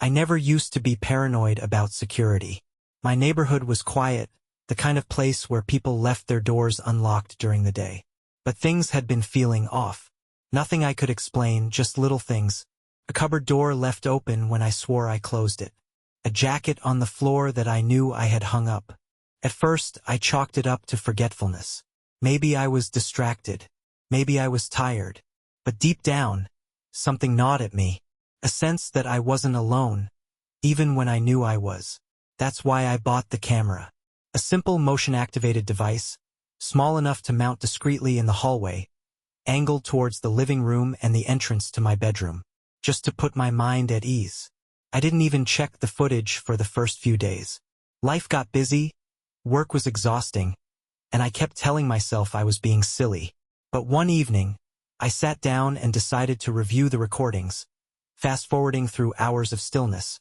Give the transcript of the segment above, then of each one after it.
I never used to be paranoid about security. My neighborhood was quiet, the kind of place where people left their doors unlocked during the day. But things had been feeling off. Nothing I could explain, just little things. A cupboard door left open when I swore I closed it. A jacket on the floor that I knew I had hung up. At first, I chalked it up to forgetfulness. Maybe I was distracted. Maybe I was tired. But deep down, something gnawed at me. A sense that I wasn't alone, even when I knew I was. That's why I bought the camera. A simple motion-activated device, small enough to mount discreetly in the hallway, angled towards the living room and the entrance to my bedroom, just to put my mind at ease. I didn't even check the footage for the first few days. Life got busy, work was exhausting, and I kept telling myself I was being silly. But one evening, I sat down and decided to review the recordings, fast-forwarding through hours of stillness,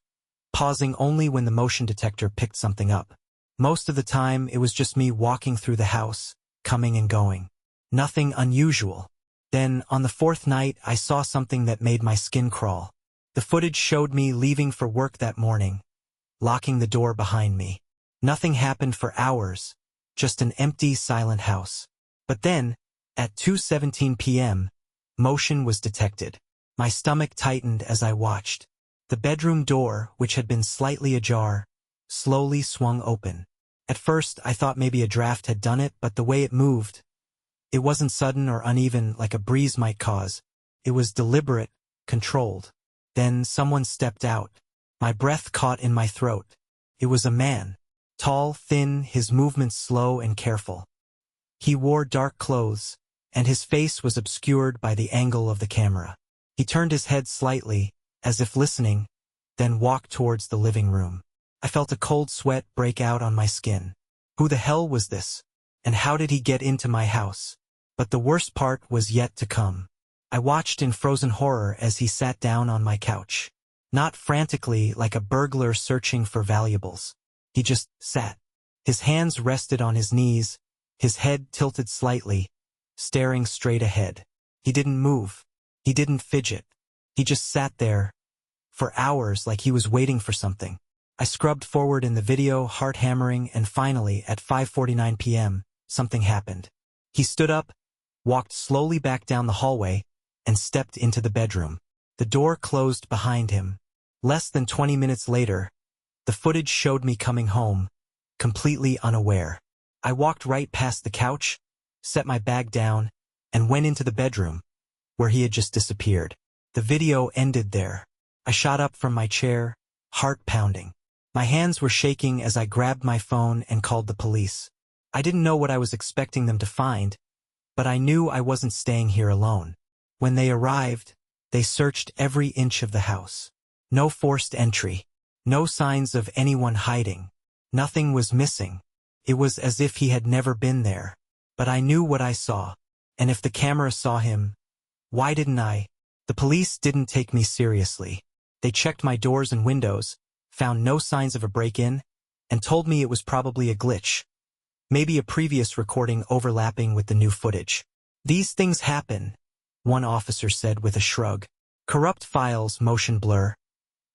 pausing only when the motion detector picked something up. Most of the time, it was just me walking through the house, coming and going. Nothing unusual. Then, on the fourth night, I saw something that made my skin crawl. The footage showed me leaving for work that morning, locking the door behind me. Nothing happened for hours, just an empty, silent house. But then, at 2:17 p.m., motion was detected. My stomach tightened as I watched. The bedroom door, which had been slightly ajar, slowly swung open. At first, I thought maybe a draft had done it, but the way it moved, it wasn't sudden or uneven like a breeze might cause. It was deliberate, controlled. Then someone stepped out. My breath caught in my throat. It was a man. Tall, thin, his movements slow and careful. He wore dark clothes, and his face was obscured by the angle of the camera. He turned his head slightly, as if listening, then walked towards the living room. I felt a cold sweat break out on my skin. Who the hell was this? And how did he get into my house? But the worst part was yet to come. I watched in frozen horror as he sat down on my couch. Not frantically like a burglar searching for valuables. He just sat. His hands rested on his knees, his head tilted slightly, staring straight ahead. He didn't move. He didn't fidget. He just sat there, for hours like he was waiting for something. I scrubbed forward in the video, heart hammering, and finally, at 5:49 p.m., something happened. He stood up, walked slowly back down the hallway, and stepped into the bedroom. The door closed behind him. Less than 20 minutes later, the footage showed me coming home, completely unaware. I walked right past the couch, set my bag down, and went into the bedroom, where he had just disappeared. The video ended there. I shot up from my chair, heart pounding. My hands were shaking as I grabbed my phone and called the police. I didn't know what I was expecting them to find, but I knew I wasn't staying here alone. When they arrived, they searched every inch of the house. No forced entry. No signs of anyone hiding. Nothing was missing. It was as if he had never been there. But I knew what I saw. And if the camera saw him, why didn't I? The police didn't take me seriously. They checked my doors and windows, found no signs of a break-in, and told me it was probably a glitch. Maybe a previous recording overlapping with the new footage. These things happen, one officer said with a shrug. Corrupt files, motion blur.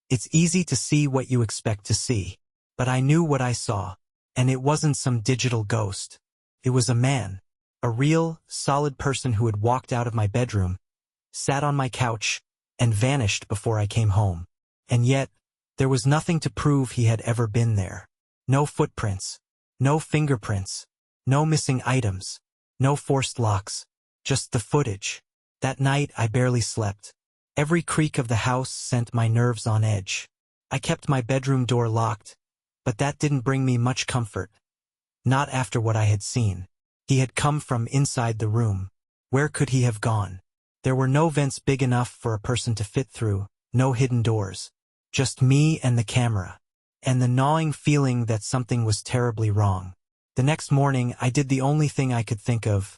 It's easy to see what you expect to see. But I knew what I saw, and it wasn't some digital ghost. It was a man, a real, solid person who had walked out of my bedroom, sat on my couch, and vanished before I came home. And yet, there was nothing to prove he had ever been there. No footprints, no fingerprints, no missing items, no forced locks, just the footage. That night, I barely slept. Every creak of the house sent my nerves on edge. I kept my bedroom door locked, but that didn't bring me much comfort. Not after what I had seen. He had come from inside the room. Where could he have gone? There were no vents big enough for a person to fit through, no hidden doors. Just me and the camera. And the gnawing feeling that something was terribly wrong. The next morning, I did the only thing I could think of.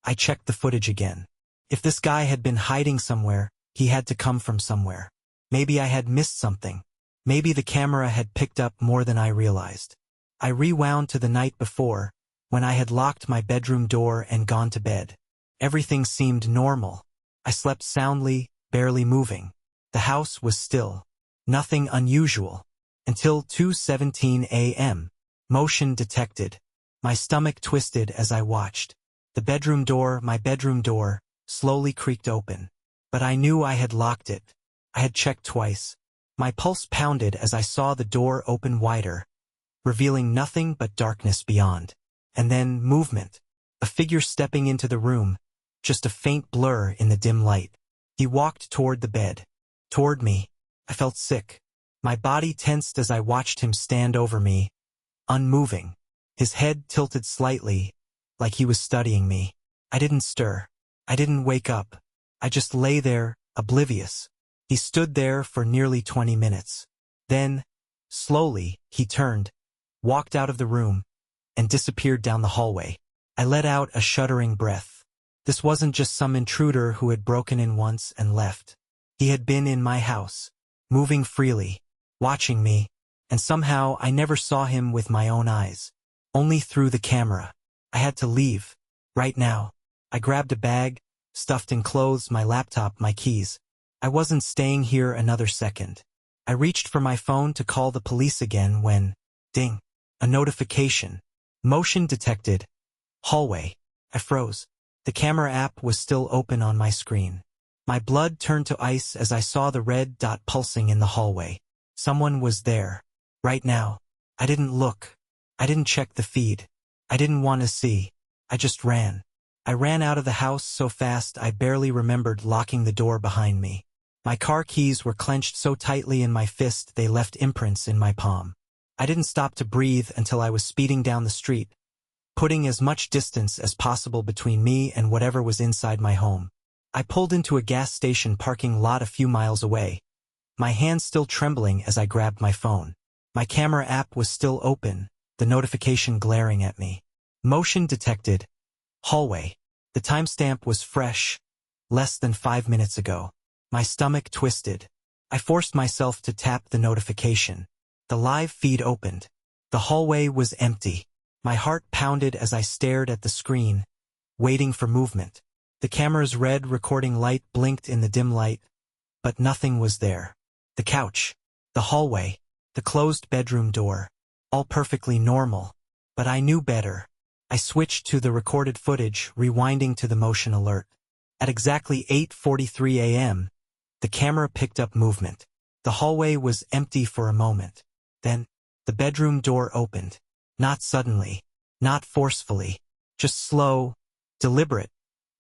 I checked the footage again. If this guy had been hiding somewhere, he had to come from somewhere. Maybe I had missed something. Maybe the camera had picked up more than I realized. I rewound to the night before, when I had locked my bedroom door and gone to bed. Everything seemed normal. I slept soundly, barely moving. The house was still. Nothing unusual. Until 2:17 a.m. Motion detected. My stomach twisted as I watched. My bedroom door, slowly creaked open. But I knew I had locked it. I had checked twice. My pulse pounded as I saw the door open wider, revealing nothing but darkness beyond. And then movement. A figure stepping into the room, just a faint blur in the dim light. He walked toward the bed. Toward me. I felt sick. My body tensed as I watched him stand over me, unmoving. His head tilted slightly, like he was studying me. I didn't stir. I didn't wake up. I just lay there, oblivious. He stood there for nearly 20 minutes. Then, slowly, he turned, walked out of the room, and disappeared down the hallway. I let out a shuddering breath. This wasn't just some intruder who had broken in once and left. He had been in my house, moving freely, watching me, and somehow I never saw him with my own eyes. Only through the camera. I had to leave. Right now. I grabbed a bag, stuffed in clothes, my laptop, my keys. I wasn't staying here another second. I reached for my phone to call the police again when, ding, a notification. Motion detected. Hallway. I froze. The camera app was still open on my screen. My blood turned to ice as I saw the red dot pulsing in the hallway. Someone was there. Right now. I didn't look. I didn't check the feed. I didn't want to see. I just ran. I ran out of the house so fast I barely remembered locking the door behind me. My car keys were clenched so tightly in my fist they left imprints in my palm. I didn't stop to breathe until I was speeding down the street, putting as much distance as possible between me and whatever was inside my home. I pulled into a gas station parking lot a few miles away, my hands still trembling as I grabbed my phone. My camera app was still open, the notification glaring at me. Motion detected. Hallway. The timestamp was fresh, less than 5 minutes ago. My stomach twisted. I forced myself to tap the notification. The live feed opened. The hallway was empty. My heart pounded as I stared at the screen, waiting for movement. The camera's red recording light blinked in the dim light, but nothing was there. The couch, the hallway, the closed bedroom door, all perfectly normal. But I knew better. I switched to the recorded footage, rewinding to the motion alert. At exactly 8:43 a.m., the camera picked up movement. The hallway was empty for a moment. Then, the bedroom door opened. Not suddenly, not forcefully, just slow, deliberate,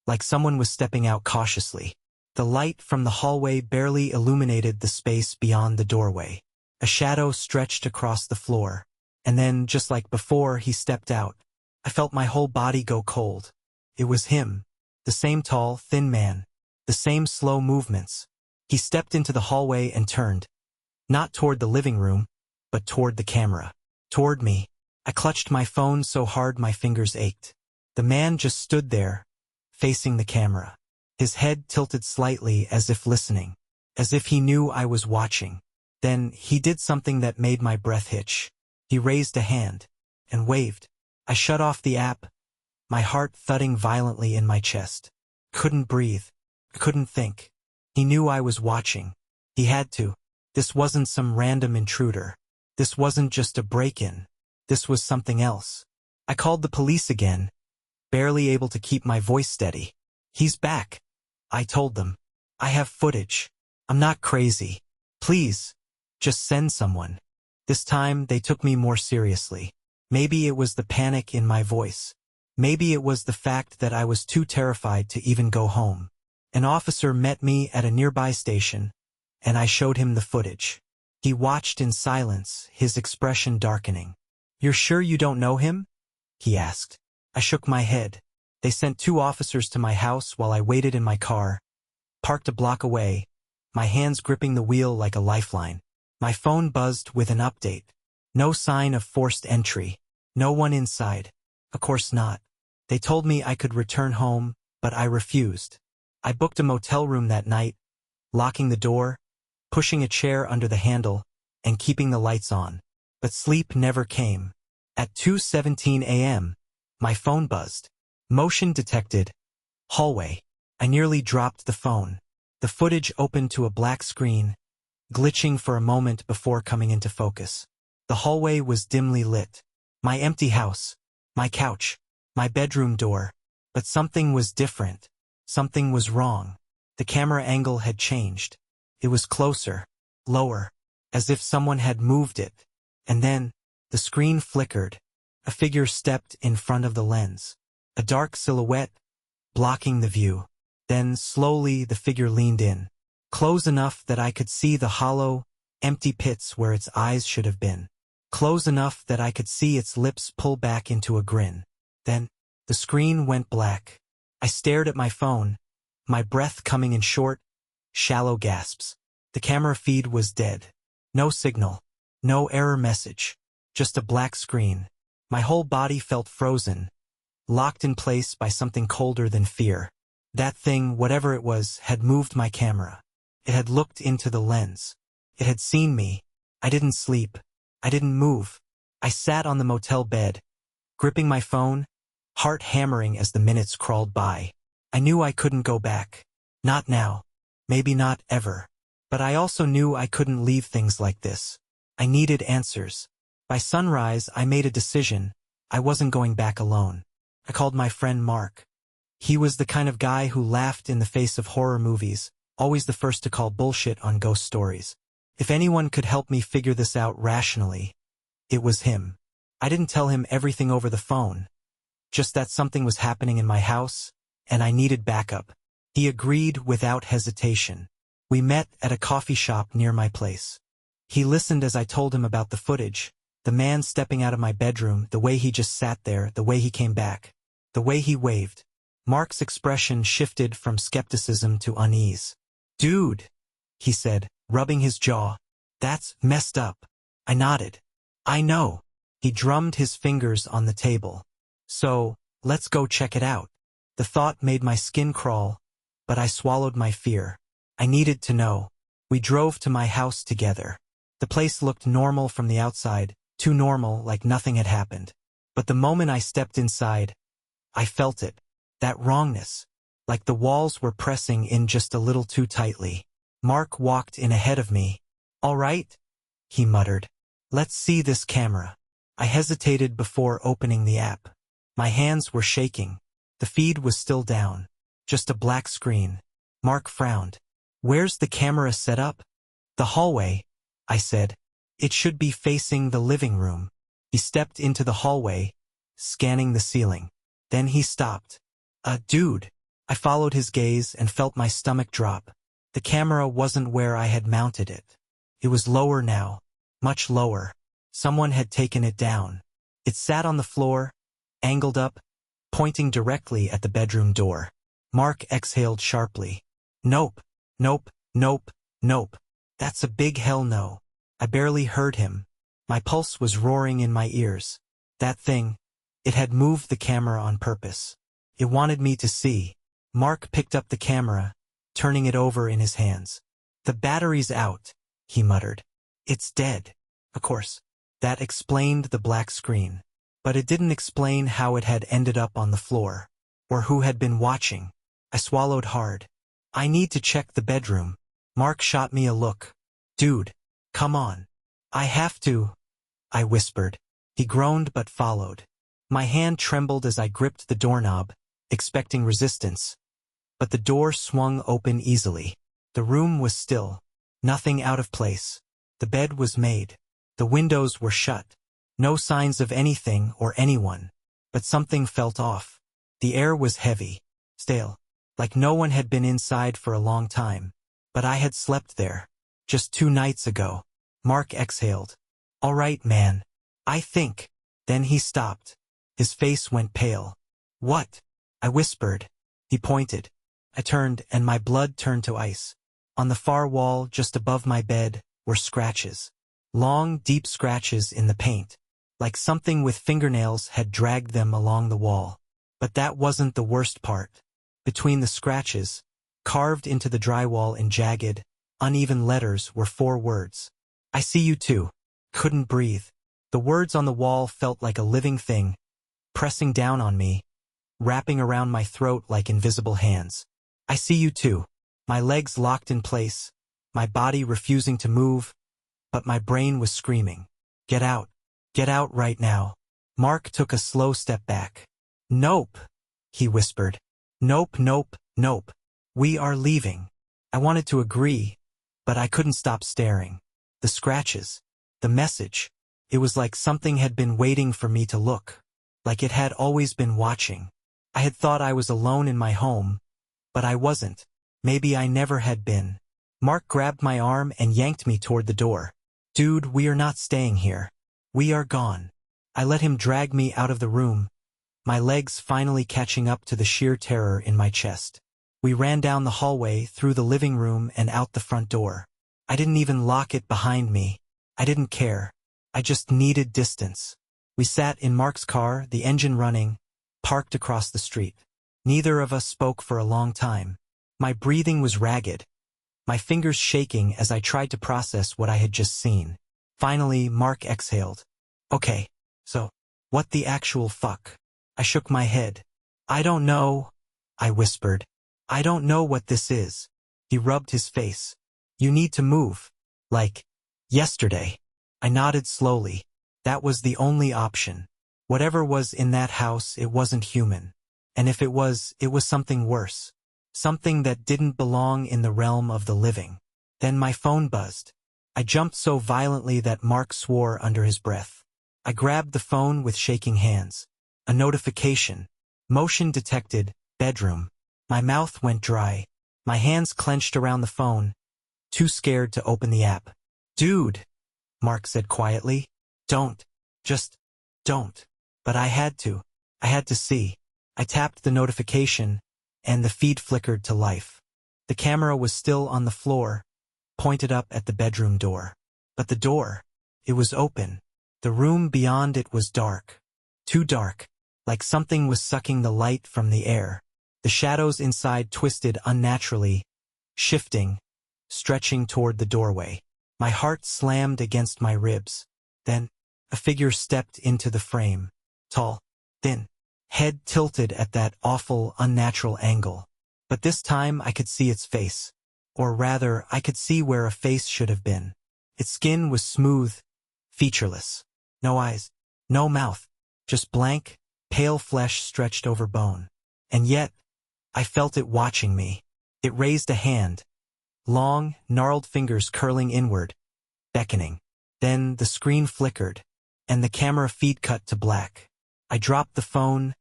like someone was stepping out cautiously. The light from the hallway barely illuminated the space beyond the doorway. A shadow stretched across the floor. And then, just like before he stepped out, I felt my whole body go cold. It was him. The same tall, thin man. The same slow movements. He stepped into the hallway and turned. Not toward the living room, but toward the camera. Toward me. I clutched my phone so hard my fingers ached. The man just stood there, facing the camera. His head tilted slightly as if listening. As if he knew I was watching. Then, he did something that made my breath hitch. He raised a hand. And waved. I shut off the app, my heart thudding violently in my chest. Couldn't breathe. Couldn't think. He knew I was watching. He had to. This wasn't some random intruder. This wasn't just a break-in. This was something else. I called the police again, barely able to keep my voice steady. He's back. I told them. I have footage. I'm not crazy. Please, just send someone. This time, they took me more seriously. Maybe it was the panic in my voice. Maybe it was the fact that I was too terrified to even go home. An officer met me at a nearby station, and I showed him the footage. He watched in silence, his expression darkening. "You're sure you don't know him?" he asked. I shook my head. They sent 2 officers to my house while I waited in my car, parked a block away, my hands gripping the wheel like a lifeline. My phone buzzed with an update. No sign of forced entry. No one inside. Of course not. They told me I could return home, but I refused. I booked a motel room that night, locking the door, pushing a chair under the handle, and keeping the lights on. But sleep never came. At 2:17 a.m., my phone buzzed. Motion detected. Hallway. I nearly dropped the phone. The footage opened to a black screen, glitching for a moment before coming into focus. The hallway was dimly lit. My empty house, my couch, my bedroom door. But something was different. Something was wrong. The camera angle had changed. It was closer, lower, as if someone had moved it. And then, the screen flickered. A figure stepped in front of the lens. A dark silhouette, blocking the view. Then, slowly, the figure leaned in. Close enough that I could see the hollow, empty pits where its eyes should have been. Close enough that I could see its lips pull back into a grin. Then, the screen went black. I stared at my phone, my breath coming in short, shallow gasps. The camera feed was dead. No signal. No error message. Just a black screen. My whole body felt frozen, locked in place by something colder than fear. That thing, whatever it was, had moved my camera. It had looked into the lens. It had seen me. I didn't sleep. I didn't move. I sat on the motel bed, gripping my phone, heart hammering as the minutes crawled by. I knew I couldn't go back. Not now. Maybe not ever. But I also knew I couldn't leave things like this. I needed answers. By sunrise, I made a decision. I wasn't going back alone. I called my friend Mark. He was the kind of guy who laughed in the face of horror movies, always the first to call bullshit on ghost stories. If anyone could help me figure this out rationally, it was him. I didn't tell him everything over the phone. Just that something was happening in my house, and I needed backup. He agreed without hesitation. We met at a coffee shop near my place. He listened as I told him about the footage, the man stepping out of my bedroom, the way he just sat there, the way he came back, the way he waved. Mark's expression shifted from skepticism to unease. "Dude," he said, rubbing his jaw. "That's messed up." I nodded. "I know." He drummed his fingers on the table. "So, let's go check it out." The thought made my skin crawl, but I swallowed my fear. I needed to know. We drove to my house together. The place looked normal from the outside, too normal, like nothing had happened. But the moment I stepped inside, I felt it. That wrongness. Like the walls were pressing in just a little too tightly. Mark walked in ahead of me. "All right," he muttered. "Let's see this camera." I hesitated before opening the app. My hands were shaking. The feed was still down. Just a black screen. Mark frowned. "Where's the camera set up?" "The hallway," I said. "It should be facing the living room." He stepped into the hallway, scanning the ceiling. Then he stopped. Dude." I followed his gaze and felt my stomach drop. The camera wasn't where I had mounted it. It was lower now. Much lower. Someone had taken it down. It sat on the floor, angled up, pointing directly at the bedroom door. Mark exhaled sharply. "Nope, nope, nope, nope. That's a big hell no." I barely heard him. My pulse was roaring in my ears. That thing, it had moved the camera on purpose. It wanted me to see. Mark picked up the camera, turning it over in his hands. "The battery's out," he muttered. "It's dead." Of course. That explained the black screen. But it didn't explain how it had ended up on the floor, or who had been watching. I swallowed hard. "I need to check the bedroom." Mark shot me a look. "Dude, come on." "I have to," I whispered. He groaned but followed. My hand trembled as I gripped the doorknob, expecting resistance. But the door swung open easily. The room was still. Nothing out of place. The bed was made. The windows were shut. No signs of anything or anyone. But something felt off. The air was heavy, stale, like no one had been inside for a long time. But I had slept there. Just 2 nights ago. Mark exhaled. "All right, man. I think." Then he stopped. His face went pale. "What?" I whispered. He pointed. I turned, and my blood turned to ice. On the far wall, just above my bed, were scratches. Long, deep scratches in the paint. Like something with fingernails had dragged them along the wall. But that wasn't the worst part. Between the scratches, carved into the drywall in jagged, uneven letters, were 4 words. "I see you too." Couldn't breathe. The words on the wall felt like a living thing, pressing down on me, wrapping around my throat like invisible hands. "I see you too." My legs locked in place, my body refusing to move, but my brain was screaming. Get out. Get out right now. Mark took a slow step back. Nope, he whispered. Nope, nope, nope. We are leaving. I wanted to agree, but I couldn't stop staring. The scratches. The message. It was like something had been waiting for me to look. Like it had always been watching. I had thought I was alone in my home, but I wasn't. Maybe I never had been. Mark grabbed my arm and yanked me toward the door. Dude, we are not staying here. We are gone. I let him drag me out of the room, my legs finally catching up to the sheer terror in my chest. We ran down the hallway, through the living room and out the front door. I didn't even lock it behind me. I didn't care. I just needed distance. We sat in Mark's car, the engine running, parked across the street. Neither of us spoke for a long time. My breathing was ragged, my fingers shaking as I tried to process what I had just seen. Finally, Mark exhaled. Okay, so, what the actual fuck? I shook my head. I don't know, I whispered. I don't know what this is. He rubbed his face. You need to move. Like, yesterday. I nodded slowly. That was the only option. Whatever was in that house, it wasn't human. And if it was something worse. Something that didn't belong in the realm of the living. Then my phone buzzed. I jumped so violently that Mark swore under his breath. I grabbed the phone with shaking hands. A notification. Motion detected, bedroom. My mouth went dry. My hands clenched around the phone, too scared to open the app. Dude, Mark said quietly. Don't. Just don't. But I had to. I had to see. I tapped the notification, and the feed flickered to life. The camera was still on the floor, pointed up at the bedroom door. But the door, it was open. The room beyond it was dark. Too dark, like something was sucking the light from the air. The shadows inside twisted unnaturally, shifting, stretching toward the doorway. My heart slammed against my ribs. Then, a figure stepped into the frame. Tall, thin, head tilted at that awful, unnatural angle. But this time I could see its face. Or rather, I could see where a face should have been. Its skin was smooth, featureless. No eyes, no mouth, just blank, pale flesh stretched over bone. And yet, I felt it watching me. It raised a hand. Long, gnarled fingers curling inward, beckoning. Then the screen flickered, and the camera feed cut to black. I dropped the phone,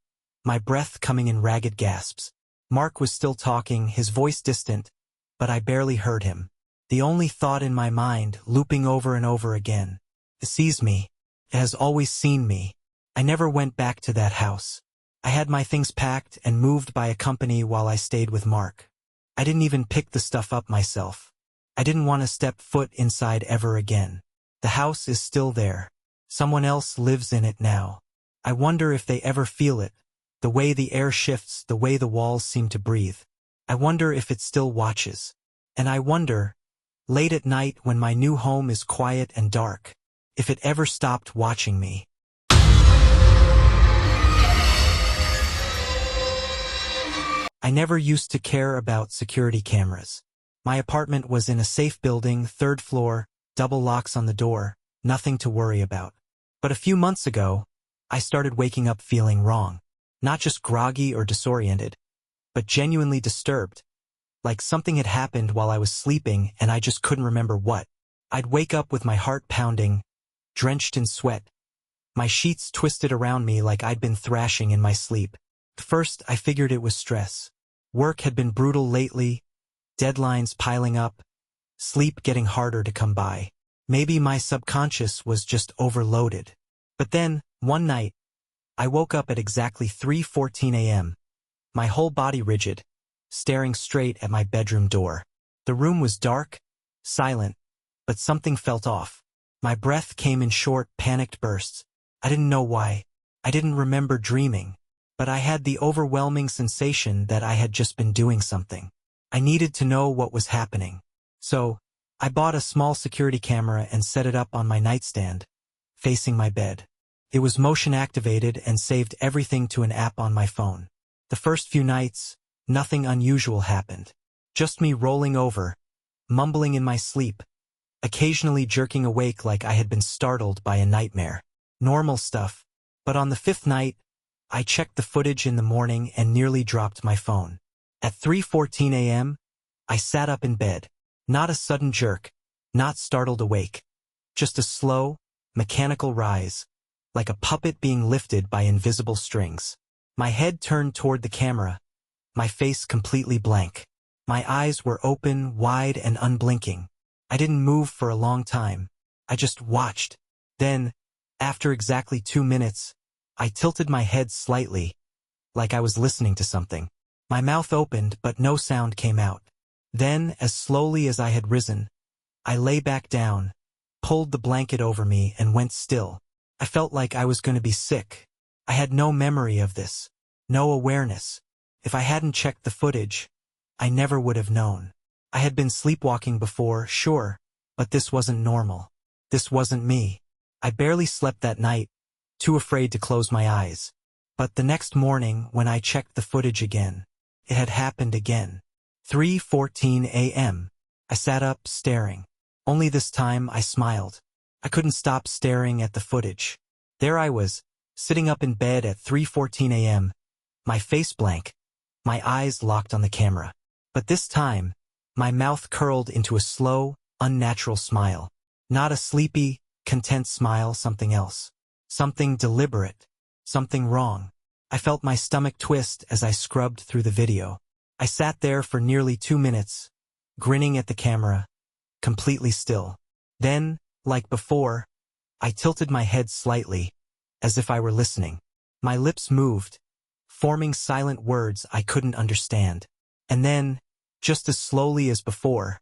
my breath coming in ragged gasps. Mark was still talking, his voice distant, but I barely heard him. The only thought in my mind, looping over and over again. It sees me. It has always seen me. I never went back to that house. I had my things packed and moved by a company while I stayed with Mark. I didn't even pick the stuff up myself. I didn't want to step foot inside ever again. The house is still there. Someone else lives in it now. I wonder if they ever feel it. The way the air shifts, the way the walls seem to breathe. I wonder if it still watches. And I wonder, late at night when my new home is quiet and dark, if it ever stopped watching me. I never used to care about security cameras. My apartment was in a safe building, 3rd floor, double locks on the door, nothing to worry about. But a few months ago, I started waking up feeling wrong. Not just groggy or disoriented, but genuinely disturbed. Like something had happened while I was sleeping and I just couldn't remember what. I'd wake up with my heart pounding, drenched in sweat. My sheets twisted around me like I'd been thrashing in my sleep. At first, I figured it was stress. Work had been brutal lately, deadlines piling up, sleep getting harder to come by. Maybe my subconscious was just overloaded. But then, one night, I woke up at exactly 3:14 a.m., my whole body rigid, staring straight at my bedroom door. The room was dark, silent, but something felt off. My breath came in short, panicked bursts. I didn't know why. I didn't remember dreaming. But I had the overwhelming sensation that I had just been doing something. I needed to know what was happening. So, I bought a small security camera and set it up on my nightstand, facing my bed. It was motion activated and saved everything to an app on my phone. The first few nights, nothing unusual happened. Just me rolling over, mumbling in my sleep, occasionally jerking awake like I had been startled by a nightmare. Normal stuff. But on the fifth night, I checked the footage in the morning and nearly dropped my phone. At 3:14 a.m., I sat up in bed. Not a sudden jerk, not startled awake. Just a slow, mechanical rise, like a puppet being lifted by invisible strings. My head turned toward the camera, my face completely blank. My eyes were open, wide, and unblinking. I didn't move for a long time. I just watched. Then, after exactly 2 minutes, I tilted my head slightly, like I was listening to something. My mouth opened, but no sound came out. Then, as slowly as I had risen, I lay back down, pulled the blanket over me, and went still. I felt like I was going to be sick. I had no memory of this, no awareness. If I hadn't checked the footage, I never would have known. I had been sleepwalking before, sure, but this wasn't normal. This wasn't me. I barely slept that night, too afraid to close my eyes. But the next morning, when I checked the footage again, it had happened again. 3:14 a.m. I sat up, staring. Only this time I smiled. I couldn't stop staring at the footage. There I was, sitting up in bed at 3:14 a.m., my face blank, my eyes locked on the camera. But this time, my mouth curled into a slow, unnatural smile. Not a sleepy, content smile, something else. Something deliberate. Something wrong. I felt my stomach twist as I scrubbed through the video. I sat there for nearly 2 minutes, grinning at the camera, completely still. Then, like before, I tilted my head slightly, as if I were listening. My lips moved, forming silent words I couldn't understand. And then, just as slowly as before,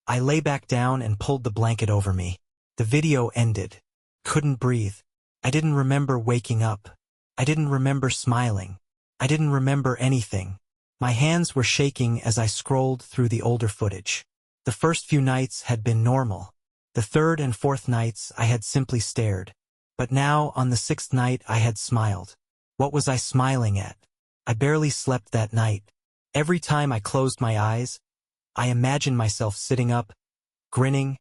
I lay back down and pulled the blanket over me. The video ended. Couldn't breathe. I didn't remember waking up. I didn't remember smiling. I didn't remember anything. My hands were shaking as I scrolled through the older footage. The first few nights had been normal. The third and fourth nights I had simply stared. But now, on the sixth night, I had smiled. What was I smiling at? I barely slept that night. Every time I closed my eyes, I imagined myself sitting up, grinning,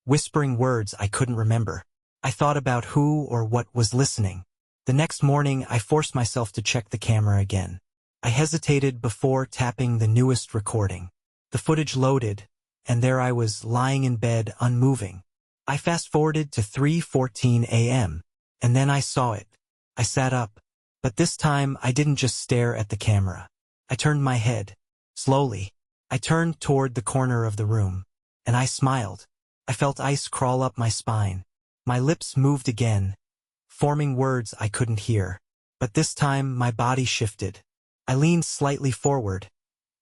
whispering words I couldn't remember. I thought about who or what was listening. The next morning, I forced myself to check the camera again. I hesitated before tapping the newest recording. The footage loaded, and there I was, lying in bed, unmoving. I fast-forwarded to 3:14 a.m., and then I saw it. I sat up, but this time I didn't just stare at the camera. I turned my head. Slowly, I turned toward the corner of the room, and I smiled. I felt ice crawl up my spine. My lips moved again, forming words I couldn't hear. But this time my body shifted. I leaned slightly forward,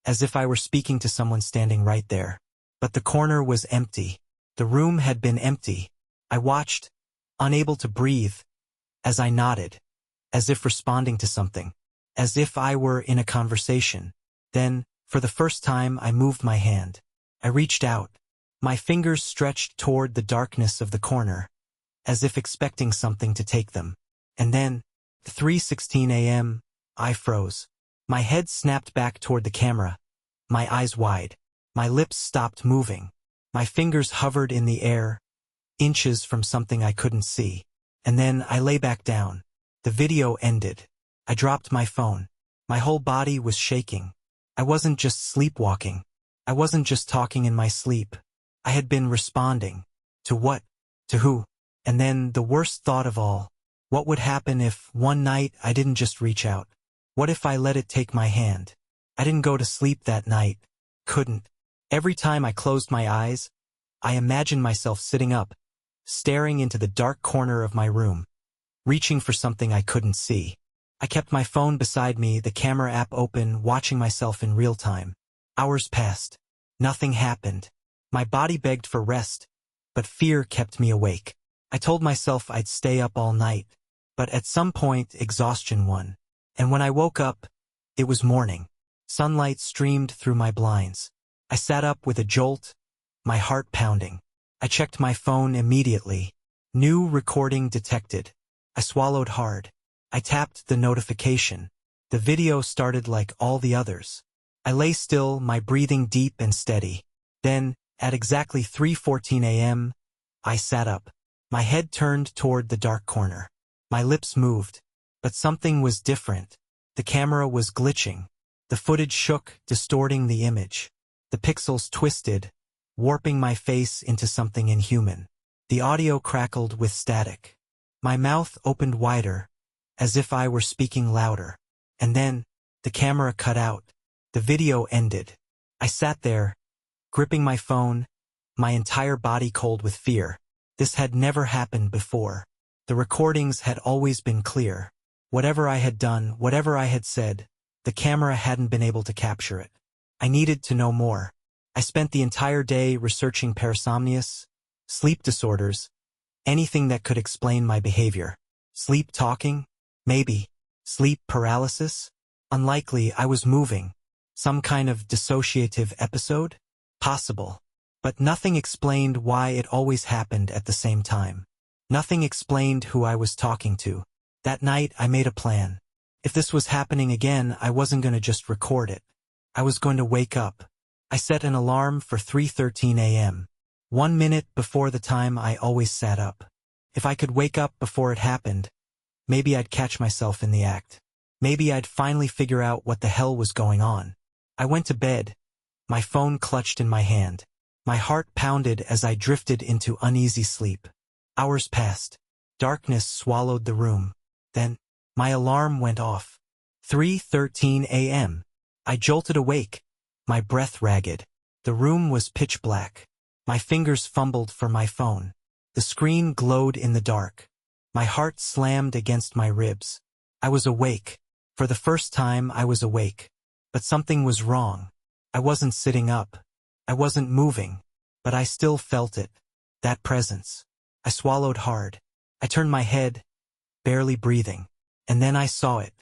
as if I were speaking to someone standing right there. But the corner was empty. The room had been empty. I watched, unable to breathe, as I nodded, as if responding to something, as if I were in a conversation. Then, for the first time, I moved my hand. I reached out. My fingers stretched toward the darkness of the corner, as if expecting something to take them. And then, 3:16 a.m., I froze. My head snapped back toward the camera, my eyes wide. My lips stopped moving. My fingers hovered in the air, inches from something I couldn't see. And then I lay back down. The video ended. I dropped my phone. My whole body was shaking. I wasn't just sleepwalking. I wasn't just talking in my sleep. I had been responding. To what? To who? And then the worst thought of all. What would happen if, one night, I didn't just reach out? What if I let it take my hand? I didn't go to sleep that night. Couldn't. Every time I closed my eyes, I imagined myself sitting up, staring into the dark corner of my room, reaching for something I couldn't see. I kept my phone beside me, the camera app open, watching myself in real time. Hours passed. Nothing happened. My body begged for rest, but fear kept me awake. I told myself I'd stay up all night, but at some point exhaustion won. And when I woke up, it was morning. Sunlight streamed through my blinds. I sat up with a jolt, my heart pounding. I checked my phone immediately. New recording detected. I swallowed hard. I tapped the notification. The video started like all the others. I lay still, my breathing deep and steady. Then, At exactly 3:14 a.m., I sat up. My head turned toward the dark corner. My lips moved. But something was different. The camera was glitching. The footage shook, distorting the image. The pixels twisted, warping my face into something inhuman. The audio crackled with static. My mouth opened wider, as if I were speaking louder. And then, the camera cut out. The video ended. I sat there, gripping my phone, my entire body cold with fear. This had never happened before. The recordings had always been clear. Whatever I had done, whatever I had said, the camera hadn't been able to capture it. I needed to know more. I spent the entire day researching parasomnias, sleep disorders, anything that could explain my behavior. Sleep talking? Maybe. Sleep paralysis? Unlikely. I was moving. Some kind of dissociative episode? Possible. But nothing explained why it always happened at the same time. Nothing explained who I was talking to. That night, I made a plan. If this was happening again, I wasn't going to just record it. I was going to wake up. I set an alarm for 3:13 a.m. 1 minute before the time I always sat up. If I could wake up before it happened, maybe I'd catch myself in the act. Maybe I'd finally figure out what the hell was going on. I went to bed, my phone clutched in my hand. My heart pounded as I drifted into uneasy sleep. Hours passed. Darkness swallowed the room. Then, my alarm went off. 3:13 a.m. I jolted awake, my breath ragged. The room was pitch black. My fingers fumbled for my phone. The screen glowed in the dark. My heart slammed against my ribs. I was awake. For the first time, I was awake. But something was wrong. I wasn't sitting up. I wasn't moving. But I still felt it. That presence. I swallowed hard. I turned my head, barely breathing. And then I saw it.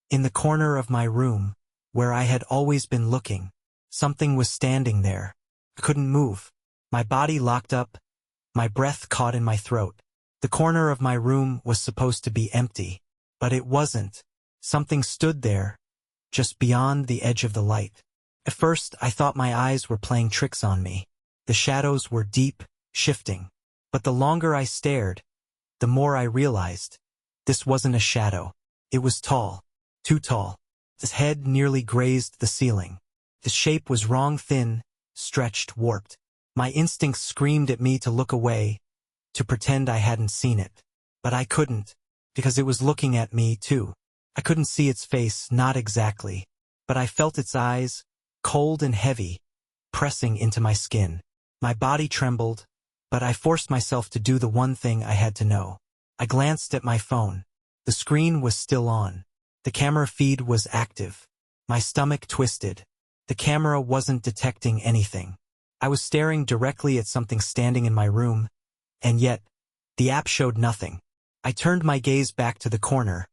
In the corner of my room, where I had always been looking, something was standing there. I couldn't move. My body locked up, my breath caught in my throat. The corner of my room was supposed to be empty, but it wasn't. Something stood there, just beyond the edge of the light. At first, I thought my eyes were playing tricks on me. The shadows were deep, shifting. But the longer I stared, the more I realized. This wasn't a shadow. It was tall. Too tall. His head nearly grazed the ceiling. The shape was wrong, thin, stretched, warped. My instincts screamed at me to look away, to pretend I hadn't seen it. But I couldn't, because it was looking at me, too. I couldn't see its face, not exactly. But I felt its eyes, cold and heavy, pressing into my skin. My body trembled, but I forced myself to do the one thing I had to know. I glanced at my phone. The screen was still on. The camera feed was active. My stomach twisted. The camera wasn't detecting anything. I was staring directly at something standing in my room, and yet, the app showed nothing. I turned my gaze back to the corner,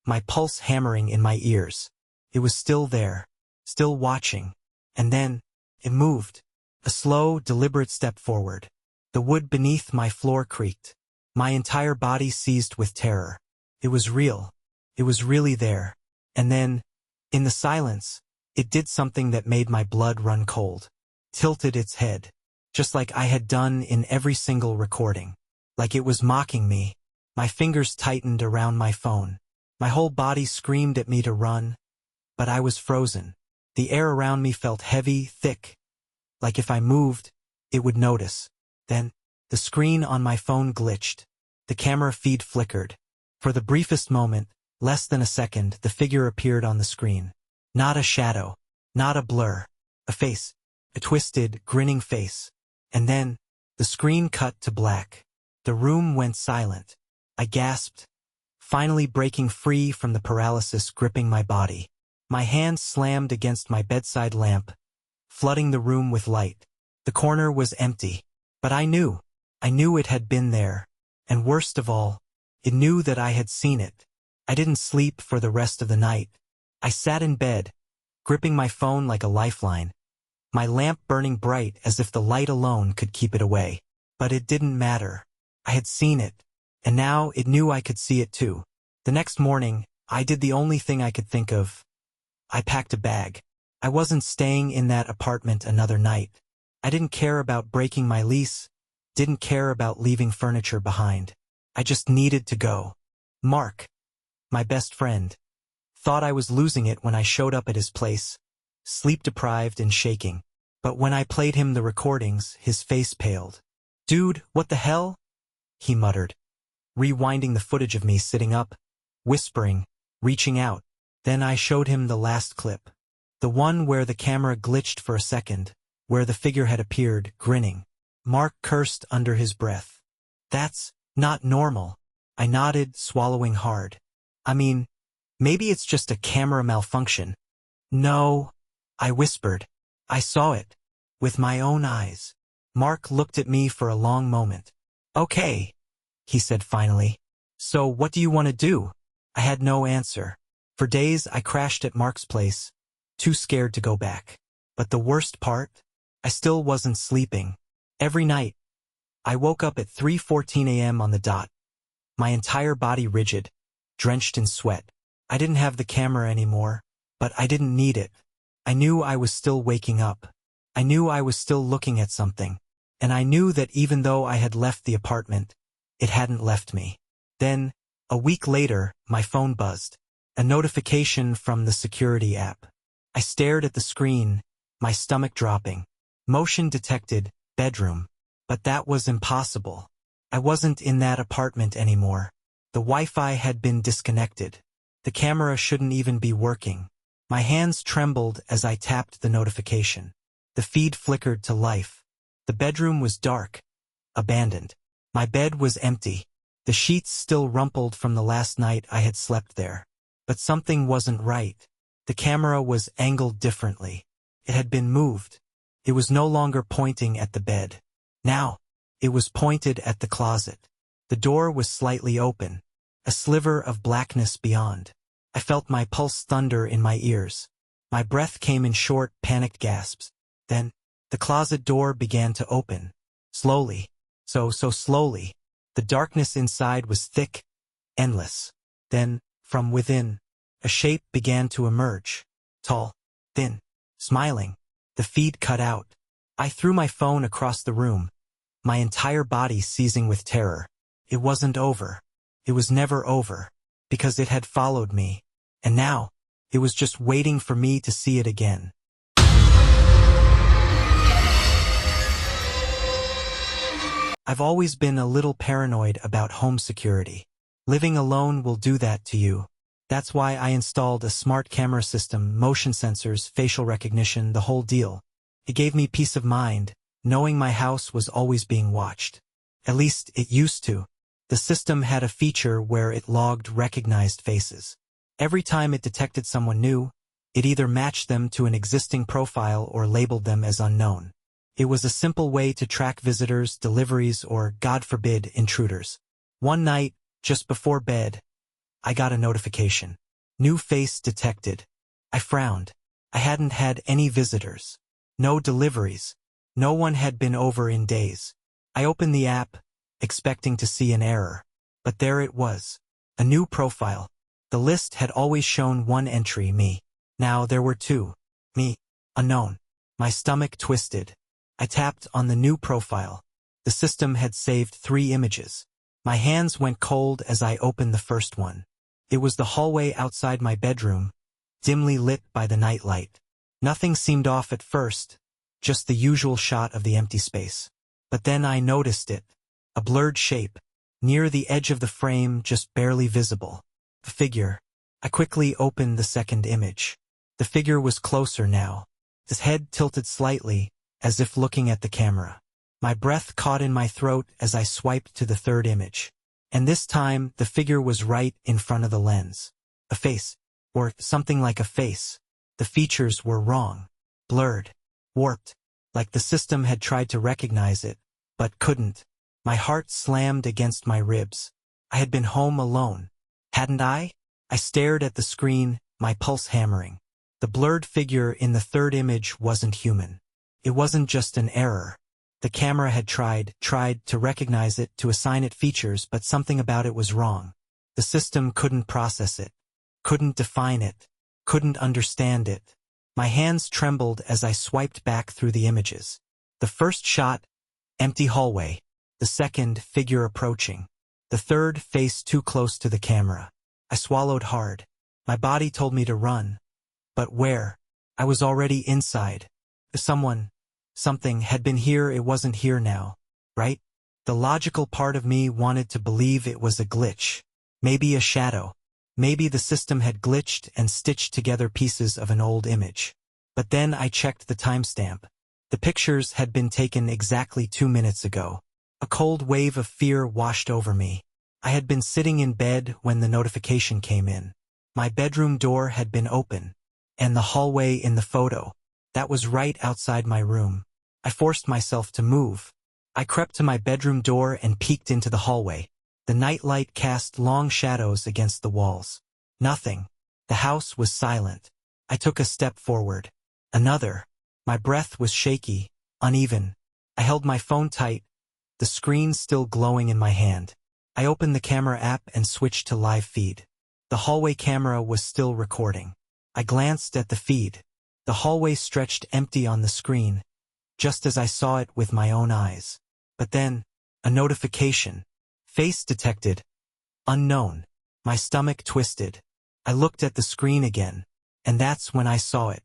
my pulse hammering in my ears. It was still there, still watching. And then, it moved. A slow, deliberate step forward. The wood beneath my floor creaked. My entire body seized with terror. It was real. It was really there. And then, in the silence, it did something that made my blood run cold. Tilted its head, just like I had done in every single recording. Like it was mocking me. My fingers tightened around my phone. My whole body screamed at me to run, but I was frozen. The air around me felt heavy, thick. Like if I moved, it would notice. Then, the screen on my phone glitched. The camera feed flickered. For the briefest moment, less than a second, the figure appeared on the screen. Not a shadow. Not a blur. A face. A twisted, grinning face. And then, the screen cut to black. The room went silent. I gasped, finally breaking free from the paralysis gripping my body. My hand slammed against my bedside lamp, flooding the room with light. The corner was empty. But I knew it had been there. And worst of all, it knew that I had seen it. I didn't sleep for the rest of the night. I sat in bed, gripping my phone like a lifeline, my lamp burning bright as if the light alone could keep it away. But it didn't matter. I had seen it, and now it knew I could see it too. The next morning, I did the only thing I could think of. I packed a bag. I wasn't staying in that apartment another night. I didn't care about breaking my lease, didn't care about leaving furniture behind. I just needed to go. Mark, my best friend, thought I was losing it when I showed up at his place, sleep-deprived and shaking. But when I played him the recordings, his face paled. "Dude, what the hell?" he muttered, rewinding the footage of me sitting up, whispering, reaching out. Then I showed him the last clip. The one where the camera glitched for a second, where the figure had appeared, grinning. Mark cursed under his breath. "That's not normal." I nodded, swallowing hard. "I mean, maybe it's just a camera malfunction." "No," I whispered. "I saw it. With my own eyes." Mark looked at me for a long moment. "Okay," he said finally. "So what do you want to do?" I had no answer. For days I crashed at Mark's place, too scared to go back. But the worst part? I still wasn't sleeping. Every night, I woke up at 3:14 a.m. on the dot, my entire body rigid, drenched in sweat. I didn't have the camera anymore, but I didn't need it. I knew I was still waking up. I knew I was still looking at something. And I knew that even though I had left the apartment, it hadn't left me. Then, a week later, my phone buzzed. A notification from the security app. I stared at the screen, my stomach dropping. Motion detected, bedroom. But that was impossible. I wasn't in that apartment anymore. The Wi-Fi had been disconnected. The camera shouldn't even be working. My hands trembled as I tapped the notification. The feed flickered to life. The bedroom was dark, abandoned. My bed was empty. The sheets still rumpled from the last night I had slept there. But something wasn't right. The camera was angled differently. It had been moved. It was no longer pointing at the bed. Now, it was pointed at the closet. The door was slightly open, a sliver of blackness beyond. I felt my pulse thunder in my ears. My breath came in short, panicked gasps. Then, the closet door began to open. Slowly. So slowly. The darkness inside was thick, endless. Then, from within, a shape began to emerge. Tall, thin, smiling. The feed cut out. I threw my phone across the room, my entire body seizing with terror. It wasn't over. It was never over, because it had followed me. And now, it was just waiting for me to see it again. I've always been a little paranoid about home security. Living alone will do that to you. That's why I installed a smart camera system, motion sensors, facial recognition, the whole deal. It gave me peace of mind, knowing my house was always being watched. At least it used to. The system had a feature where it logged recognized faces. Every time it detected someone new, it either matched them to an existing profile or labeled them as unknown. It was a simple way to track visitors, deliveries, or, God forbid, intruders. One night, just before bed, I got a notification. New face detected. I frowned. I hadn't had any visitors. No deliveries. No one had been over in days. I opened the app, expecting to see an error. But there it was. A new profile. The list had always shown one entry, me. Now there were two. Me. Unknown. My stomach twisted. I tapped on the new profile. The system had saved 3 images. My hands went cold as I opened the first one. It was the hallway outside my bedroom, dimly lit by the nightlight. Nothing seemed off at first, just the usual shot of the empty space. But then I noticed it. A blurred shape, near the edge of the frame, just barely visible. A figure. I quickly opened the second image. The figure was closer now. His head tilted slightly, as if looking at the camera. My breath caught in my throat as I swiped to the third image. And this time, the figure was right in front of the lens. A face. Or something like a face. The features were wrong. Blurred. Warped. Like the system had tried to recognize it, but couldn't. My heart slammed against my ribs. I had been home alone. Hadn't I? I stared at the screen, my pulse hammering. The blurred figure in the third image wasn't human. It wasn't just an error. The camera had tried to recognize it, to assign it features, but something about it was wrong. The system couldn't process it, couldn't define it, couldn't understand it. My hands trembled as I swiped back through the images. The first shot, empty hallway. The second, figure approaching. The third, face too close to the camera. I swallowed hard. My body told me to run. But where? I was already inside. Something had been here, it wasn't here now. Right? The logical part of me wanted to believe it was a glitch. Maybe a shadow. Maybe the system had glitched and stitched together pieces of an old image. But then I checked the timestamp. The pictures had been taken exactly 2 minutes ago. A cold wave of fear washed over me. I had been sitting in bed when the notification came in. My bedroom door had been open. And the hallway in the photo. That was right outside my room. I forced myself to move. I crept to my bedroom door and peeked into the hallway. The nightlight cast long shadows against the walls. Nothing. The house was silent. I took a step forward. Another. My breath was shaky, uneven. I held my phone tight, the screen still glowing in my hand. I opened the camera app and switched to live feed. The hallway camera was still recording. I glanced at the feed. The hallway stretched empty on the screen, just as I saw it with my own eyes. But then, a notification. Face detected. Unknown. My stomach twisted. I looked at the screen again, and that's when I saw it.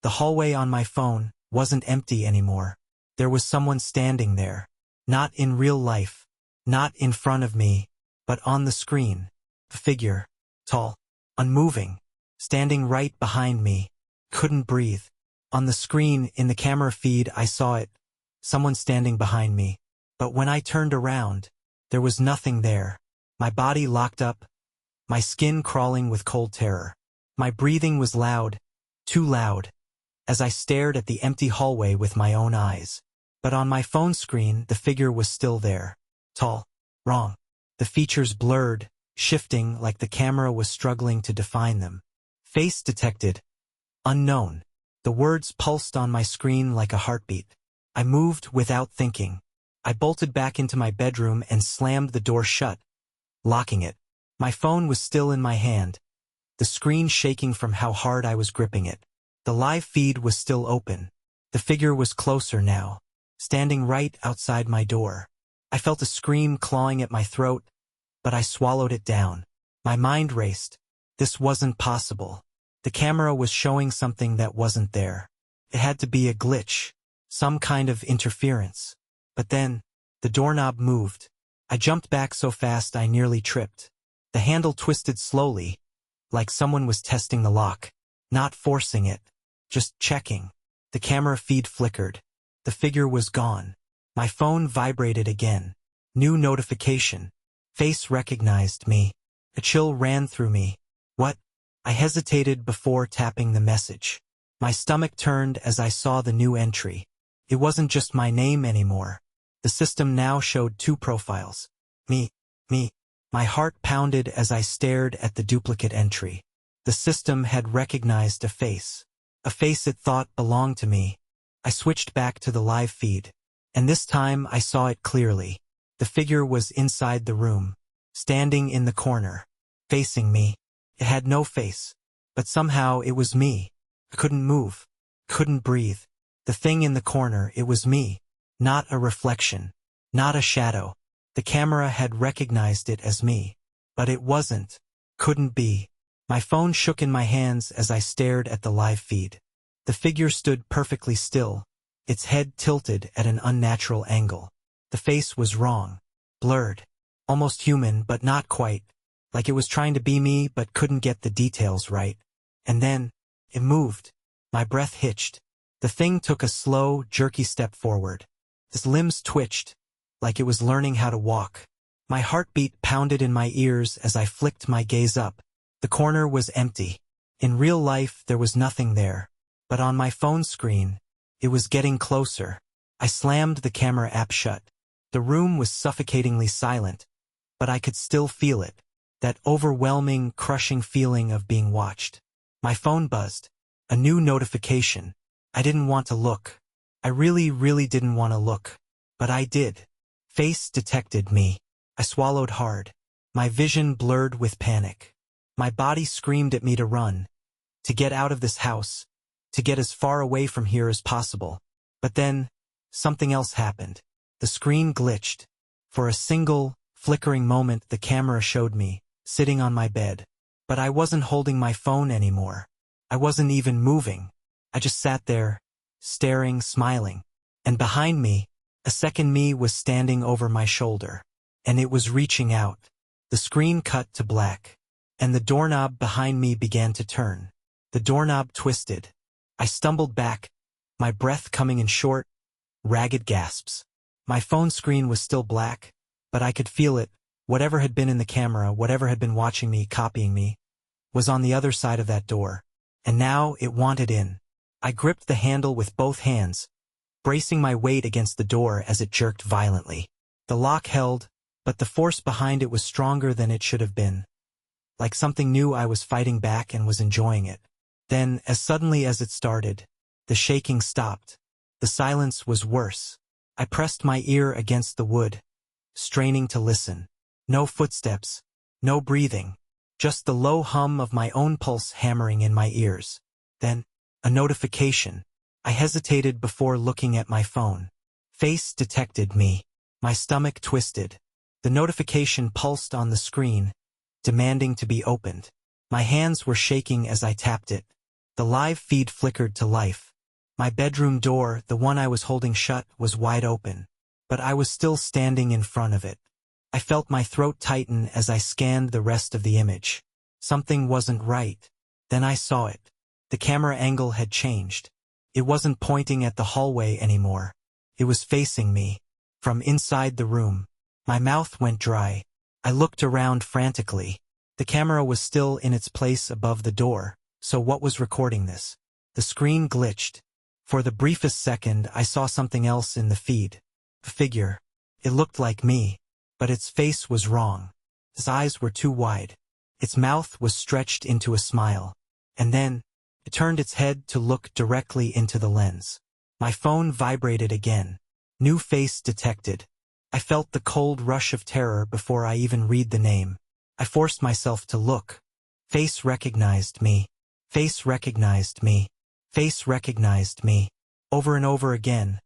The hallway on my phone wasn't empty anymore. There was someone standing there. Not in real life. Not in front of me, but on the screen. A figure. Tall. Unmoving. Standing right behind me. Couldn't breathe. On the screen, in the camera feed, I saw it. Someone standing behind me. But when I turned around, there was nothing there. My body locked up. My skin crawling with cold terror. My breathing was loud. Too loud. As I stared at the empty hallway with my own eyes. But on my phone screen, the figure was still there. Tall. Wrong. The features blurred, shifting like the camera was struggling to define them. Face detected. Unknown. The words pulsed on my screen like a heartbeat. I moved without thinking. I bolted back into my bedroom and slammed the door shut, locking it. My phone was still in my hand, the screen shaking from how hard I was gripping it. The live feed was still open. The figure was closer now, standing right outside my door. I felt a scream clawing at my throat, but I swallowed it down. My mind raced. This wasn't possible. The camera was showing something that wasn't there. It had to be a glitch, some kind of interference. But then, the doorknob moved. I jumped back so fast I nearly tripped. The handle twisted slowly, like someone was testing the lock, not forcing it, just checking. The camera feed flickered. The figure was gone. My phone vibrated again. New notification. Face recognized me. A chill ran through me. What? I hesitated before tapping the message. My stomach turned as I saw the new entry. It wasn't just my name anymore. The system now showed 2 profiles. Me. My heart pounded as I stared at the duplicate entry. The system had recognized a face it thought belonged to me. I switched back to the live feed, and this time I saw it clearly. The figure was inside the room, standing in the corner, facing me. It had no face, but somehow it was me. I couldn't move, couldn't breathe. The thing in the corner, it was me. Not a reflection, not a shadow. The camera had recognized it as me. But it wasn't, couldn't be. My phone shook in my hands as I stared at the live feed. The figure stood perfectly still, its head tilted at an unnatural angle. The face was wrong, blurred, almost human but not quite, like it was trying to be me but couldn't get the details right. And then, it moved. My breath hitched. The thing took a slow, jerky step forward. Its limbs twitched, like it was learning how to walk. My heartbeat pounded in my ears as I flicked my gaze up. The corner was empty. In real life, there was nothing there. But on my phone screen, it was getting closer. I slammed the camera app shut. The room was suffocatingly silent, but I could still feel it. That overwhelming, crushing feeling of being watched. My phone buzzed. A new notification. I didn't want to look. I really didn't want to look. But I did. Face detected me. I swallowed hard. My vision blurred with panic. My body screamed at me to run. To get out of this house. To get as far away from here as possible. But then, something else happened. The screen glitched. For a single, flickering moment the camera showed me, sitting on my bed. But I wasn't holding my phone anymore. I wasn't even moving. I just sat there, staring, smiling. And behind me, a second me was standing over my shoulder. And it was reaching out. The screen cut to black. And the doorknob behind me began to turn. The doorknob twisted. I stumbled back, my breath coming in short, ragged gasps. My phone screen was still black, but I could feel it. Whatever had been in the camera, whatever had been watching me, copying me, was on the other side of that door. And now it wanted in. I gripped the handle with both hands, bracing my weight against the door as it jerked violently. The lock held, but the force behind it was stronger than it should have been. Like something new, I was fighting back and was enjoying it. Then, as suddenly as it started, the shaking stopped. The silence was worse. I pressed my ear against the wood, straining to listen. No footsteps, no breathing, just the low hum of my own pulse hammering in my ears. Then, a notification. I hesitated before looking at my phone. Face detected me. My stomach twisted. The notification pulsed on the screen, demanding to be opened. My hands were shaking as I tapped it. The live feed flickered to life. My bedroom door, the one I was holding shut, was wide open. But I was still standing in front of it. I felt my throat tighten as I scanned the rest of the image. Something wasn't right. Then I saw it. The camera angle had changed. It wasn't pointing at the hallway anymore. It was facing me. From inside the room. My mouth went dry. I looked around frantically. The camera was still in its place above the door. So what was recording this? The screen glitched. For the briefest second, I saw something else in the feed. A figure. It looked like me. But its face was wrong. Its eyes were too wide. Its mouth was stretched into a smile. And then, it turned its head to look directly into the lens. My phone vibrated again. New face detected. I felt the cold rush of terror before I even read the name. I forced myself to look. Face recognized me. Face recognized me. Face recognized me. Over and over again.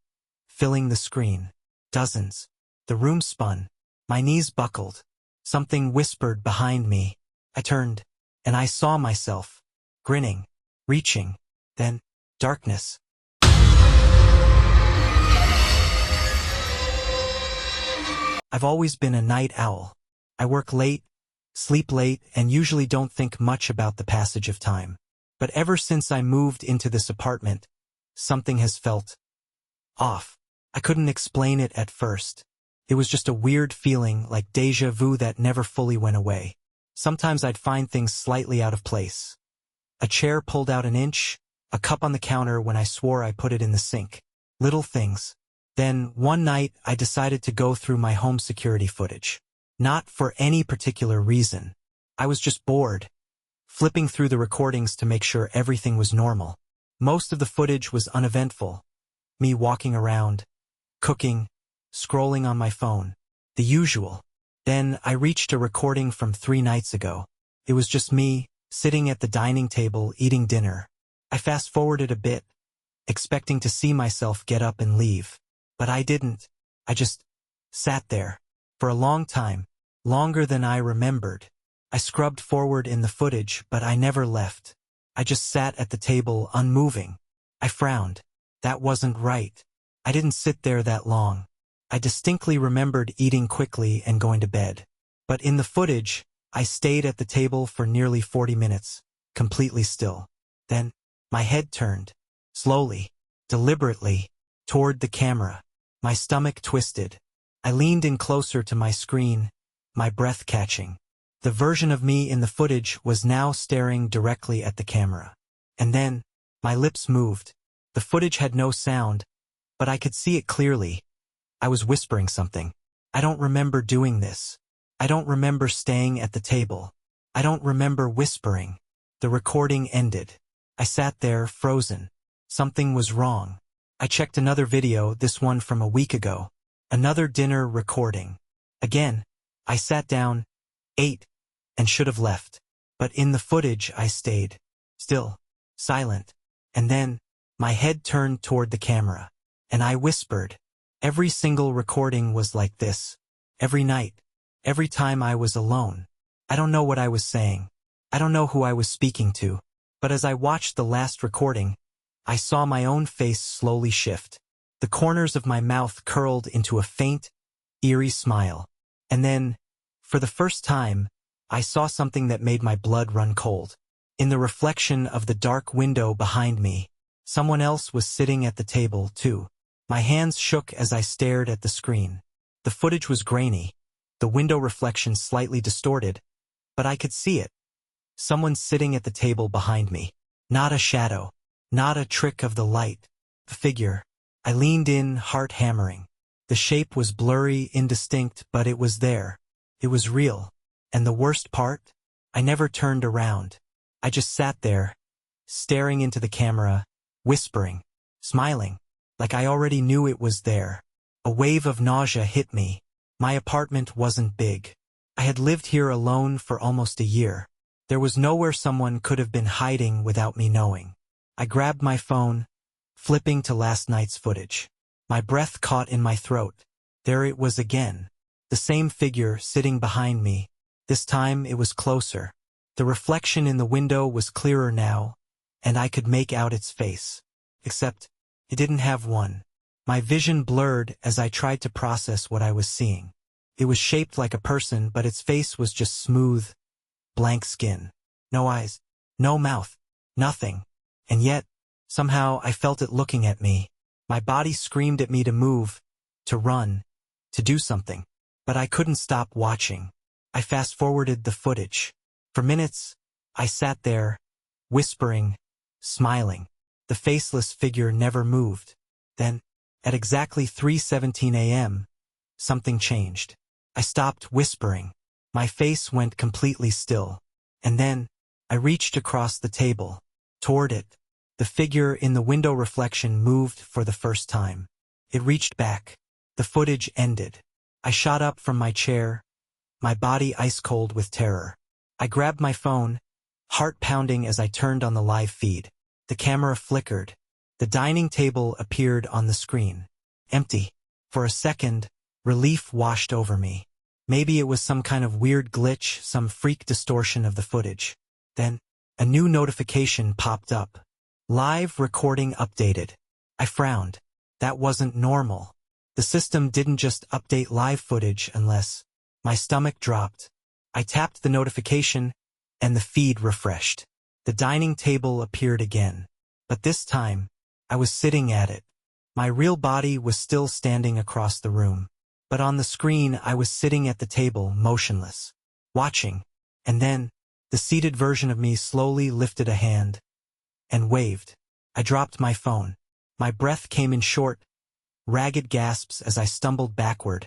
Filling the screen. Dozens. The room spun. My knees buckled. Something whispered behind me. I turned, and I saw myself. Grinning. Reaching. Then, darkness. I've always been a night owl. I work late, sleep late, and usually don't think much about the passage of time. But ever since I moved into this apartment, something has felt off. I couldn't explain it at first. It was just a weird feeling, like déjà vu that never fully went away. Sometimes I'd find things slightly out of place. A chair pulled out an inch, a cup on the counter when I swore I put it in the sink. Little things. Then, one night, I decided to go through my home security footage. Not for any particular reason. I was just bored. Flipping through the recordings to make sure everything was normal. Most of the footage was uneventful. Me walking around, cooking, scrolling on my phone. The usual. Then I reached a recording from 3 nights ago. It was just me, sitting at the dining table eating dinner. I fast-forwarded a bit, expecting to see myself get up and leave. But I didn't. I just sat there. For a long time. Longer than I remembered. I scrubbed forward in the footage, but I never left. I just sat at the table, unmoving. I frowned. That wasn't right. I didn't sit there that long. I distinctly remembered eating quickly and going to bed. But in the footage, I stayed at the table for nearly 40 minutes, completely still. Then, my head turned, slowly, deliberately, toward the camera. My stomach twisted. I leaned in closer to my screen, my breath catching. The version of me in the footage was now staring directly at the camera. And then, my lips moved. The footage had no sound, but I could see it clearly. I was whispering something. I don't remember doing this. I don't remember staying at the table. I don't remember whispering. The recording ended. I sat there, frozen. Something was wrong. I checked another video, this one from a week ago. Another dinner recording. Again, I sat down, ate, and should have left. But in the footage I stayed. Still. Silent. And then, my head turned toward the camera. And I whispered. Every single recording was like this. Every night. Every time I was alone. I don't know what I was saying. I don't know who I was speaking to. But as I watched the last recording, I saw my own face slowly shift. The corners of my mouth curled into a faint, eerie smile. And then, for the first time, I saw something that made my blood run cold. In the reflection of the dark window behind me, someone else was sitting at the table, too. My hands shook as I stared at the screen. The footage was grainy, the window reflection slightly distorted, but I could see it. Someone sitting at the table behind me. Not a shadow. Not a trick of the light. A figure. I leaned in, heart hammering. The shape was blurry, indistinct, but it was there. It was real. And the worst part? I never turned around. I just sat there, staring into the camera, whispering, smiling, like I already knew it was there. A wave of nausea hit me. My apartment wasn't big. I had lived here alone for almost a year. There was nowhere someone could have been hiding without me knowing. I grabbed my phone, flipping to last night's footage. My breath caught in my throat. There it was again. The same figure sitting behind me. This time it was closer. The reflection in the window was clearer now, and I could make out its face. Except, it didn't have one. My vision blurred as I tried to process what I was seeing. It was shaped like a person, but its face was just smooth, blank skin. No eyes, no mouth, nothing. And yet, somehow I felt it looking at me. My body screamed at me to move, to run, to do something. But I couldn't stop watching. I fast-forwarded the footage. For minutes, I sat there, whispering, smiling. The faceless figure never moved. Then, at exactly 3:17 a.m., something changed. I stopped whispering. My face went completely still. And then, I reached across the table, toward it. The figure in the window reflection moved for the first time. It reached back. The footage ended. I shot up from my chair, my body ice-cold with terror. I grabbed my phone, heart pounding as I turned on the live feed. The camera flickered. The dining table appeared on the screen. Empty. For a second, relief washed over me. Maybe it was some kind of weird glitch, some freak distortion of the footage. Then, a new notification popped up. Live recording updated. I frowned. That wasn't normal. The system didn't just update live footage unless... My stomach dropped. I tapped the notification, and the feed refreshed. The dining table appeared again. But this time, I was sitting at it. My real body was still standing across the room. But on the screen, I was sitting at the table, motionless, watching. And then, the seated version of me slowly lifted a hand and waved. I dropped my phone. My breath came in short, ragged gasps as I stumbled backward,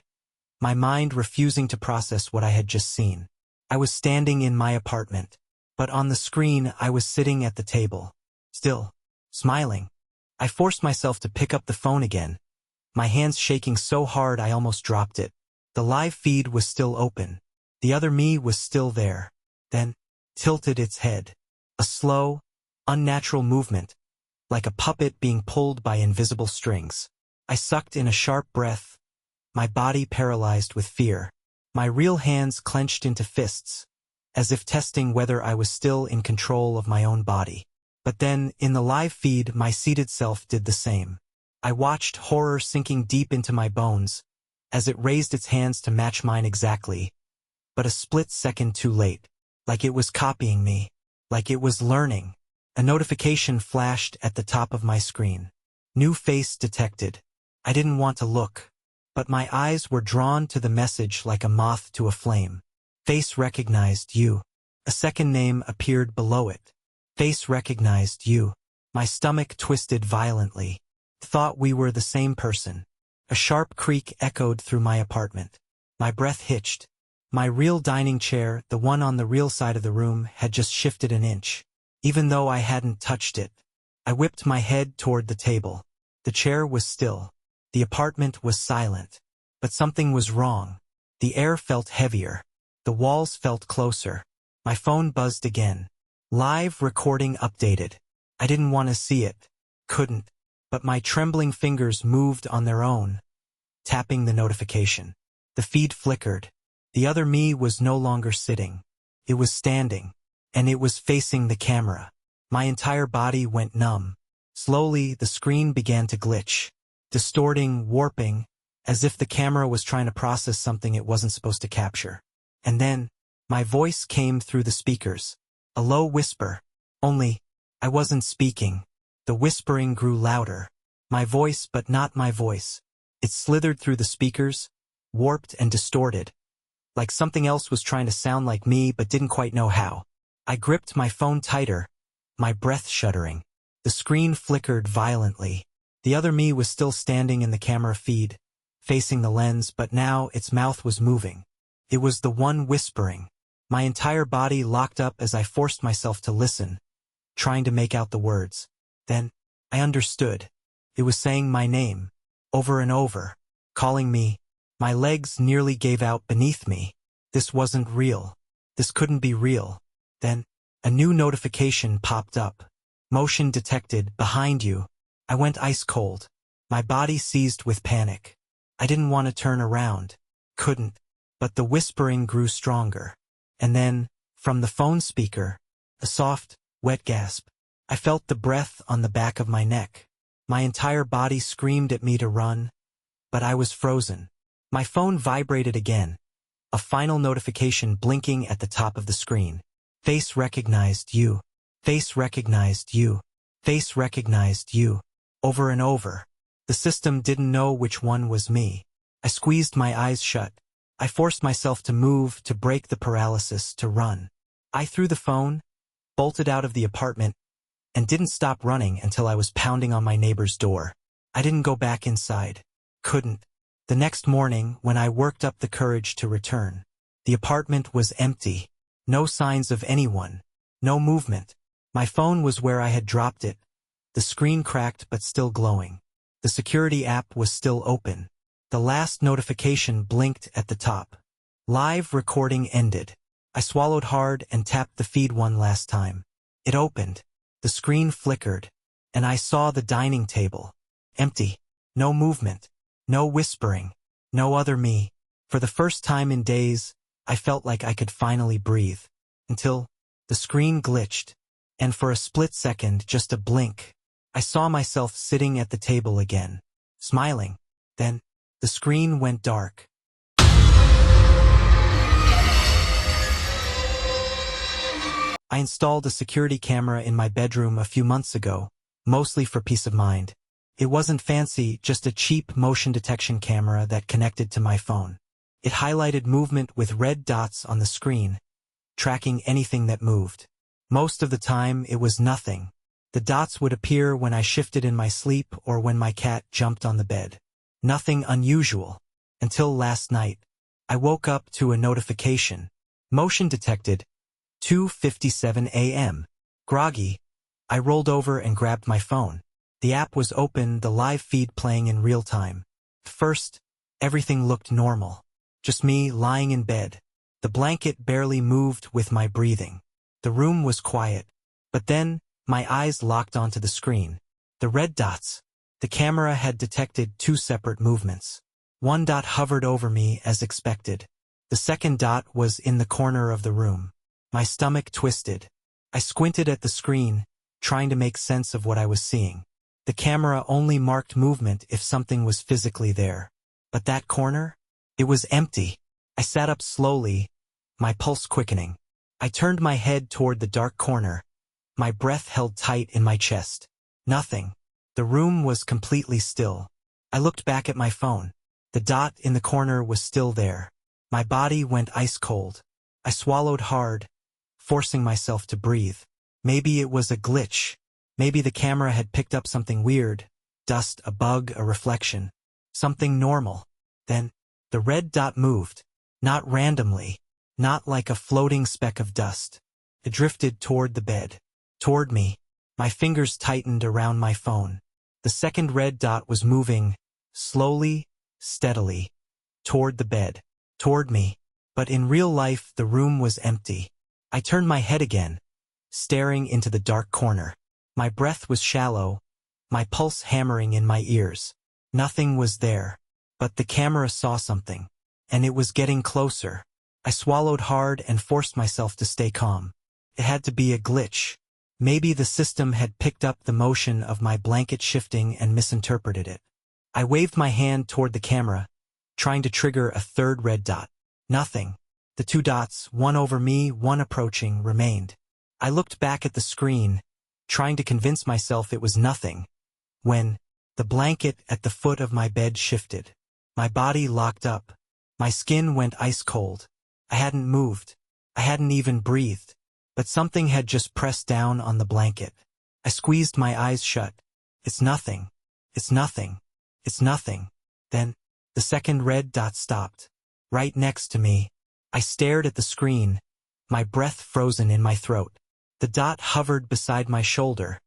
my mind refusing to process what I had just seen. I was standing in my apartment, but on the screen I was sitting at the table, still, smiling. I forced myself to pick up the phone again, my hands shaking so hard I almost dropped it. The live feed was still open. The other me was still there. Then, tilted its head. A slow, unnatural movement, like a puppet being pulled by invisible strings. I sucked in a sharp breath, my body paralyzed with fear. My real hands clenched into fists, as if testing whether I was still in control of my own body. But then, in the live feed, my seated self did the same. I watched horror sinking deep into my bones, as it raised its hands to match mine exactly, but a split second too late, like it was copying me, like it was learning. A notification flashed at the top of my screen. New face detected. I didn't want to look, but my eyes were drawn to the message like a moth to a flame. Face recognized you. A second name appeared below it. Face recognized you. My stomach twisted violently. Thought we were the same person. A sharp creak echoed through my apartment. My breath hitched. My real dining chair, the one on the real side of the room, had just shifted an inch, even though I hadn't touched it. I whipped my head toward the table. The chair was still. The apartment was silent. But something was wrong. The air felt heavier. The walls felt closer. My phone buzzed again. Live recording updated. I didn't want to see it. Couldn't. but my trembling fingers moved on their own, tapping the notification. The feed flickered. The other me was no longer sitting. It was standing, and it was facing the camera. My entire body went numb. Slowly, the screen began to glitch, distorting, warping, as if the camera was trying to process something it wasn't supposed to capture. And then, my voice came through the speakers. A low whisper. Only, I wasn't speaking. The whispering grew louder. My voice, but not my voice. It slithered through the speakers, warped and distorted, like something else was trying to sound like me but didn't quite know how. I gripped my phone tighter, my breath shuddering. The screen flickered violently. The other me was still standing in the camera feed, facing the lens, but now its mouth was moving. It was the one whispering. My entire body locked up as I forced myself to listen, trying to make out the words. Then, I understood. It was saying my name, over and over, calling me. My legs nearly gave out beneath me. This wasn't real. This couldn't be real. Then, a new notification popped up. Motion detected, behind you. I went ice cold. My body seized with panic. I didn't want to turn around. Couldn't. But the whispering grew stronger. And then, from the phone speaker, a soft, wet gasp. I felt the breath on the back of my neck. My entire body screamed at me to run, but I was frozen. My phone vibrated again. A final notification blinking at the top of the screen. Face recognized you. Face recognized you. Face recognized you. Over and over. The system didn't know which one was me. I squeezed my eyes shut. I forced myself to move, to break the paralysis, to run. I threw the phone, bolted out of the apartment, and didn't stop running until I was pounding on my neighbor's door. I didn't go back inside. Couldn't. The next morning, when I worked up the courage to return, the apartment was empty. No signs of anyone. No movement. My phone was where I had dropped it. The screen cracked but still glowing. The security app was still open. The last notification blinked at the top. Live recording ended. I swallowed hard and tapped the feed one last time. It opened. The screen flickered, and I saw the dining table. Empty. No movement. No whispering. No other me. For the first time in days, I felt like I could finally breathe. Until the screen glitched, and for a split second, just a blink, I saw myself sitting at the table again, smiling. Then, the screen went dark. I installed a security camera in my bedroom a few months ago, mostly for peace of mind. It wasn't fancy, just a cheap motion detection camera that connected to my phone. It highlighted movement with red dots on the screen, tracking anything that moved. Most of the time, it was nothing. The dots would appear when I shifted in my sleep or when my cat jumped on the bed. Nothing unusual. Until last night. I woke up to a notification. Motion detected. 2:57 a.m. Groggy. I rolled over and grabbed my phone. The app was open, the live feed playing in real time. First, everything looked normal. Just me lying in bed. The blanket barely moved with my breathing. The room was quiet. But then, my eyes locked onto the screen. The red dots. The camera had detected two separate movements. One dot hovered over me as expected. The second dot was in the corner of the room. My stomach twisted. I squinted at the screen, trying to make sense of what I was seeing. The camera only marked movement if something was physically there. But that corner? It was empty. I sat up slowly, my pulse quickening. I turned my head toward the dark corner. My breath held tight in my chest. Nothing. The room was completely still. I looked back at my phone. The dot in the corner was still there. My body went ice cold. I swallowed hard, forcing myself to breathe. Maybe it was a glitch. Maybe the camera had picked up something weird. Dust, a bug, a reflection. Something normal. Then, the red dot moved. Not randomly. Not like a floating speck of dust. It drifted toward the bed. Toward me. My fingers tightened around my phone. The second red dot was moving, slowly, steadily, toward the bed. Toward me. But in real life, the room was empty. I turned my head again, staring into the dark corner. My breath was shallow, my pulse hammering in my ears. Nothing was there. But the camera saw something. And it was getting closer. I swallowed hard and forced myself to stay calm. It had to be a glitch. Maybe the system had picked up the motion of my blanket shifting and misinterpreted it. I waved my hand toward the camera, trying to trigger a third red dot. Nothing. The two dots, one over me, one approaching, remained. I looked back at the screen, trying to convince myself it was nothing, when the blanket at the foot of my bed shifted. My body locked up. My skin went ice cold. I hadn't moved. I hadn't even breathed. But something had just pressed down on the blanket. I squeezed my eyes shut. It's nothing. It's nothing. It's nothing. Then, the second red dot stopped. Right next to me. I stared at the screen, my breath frozen in my throat. The dot hovered beside my shoulder,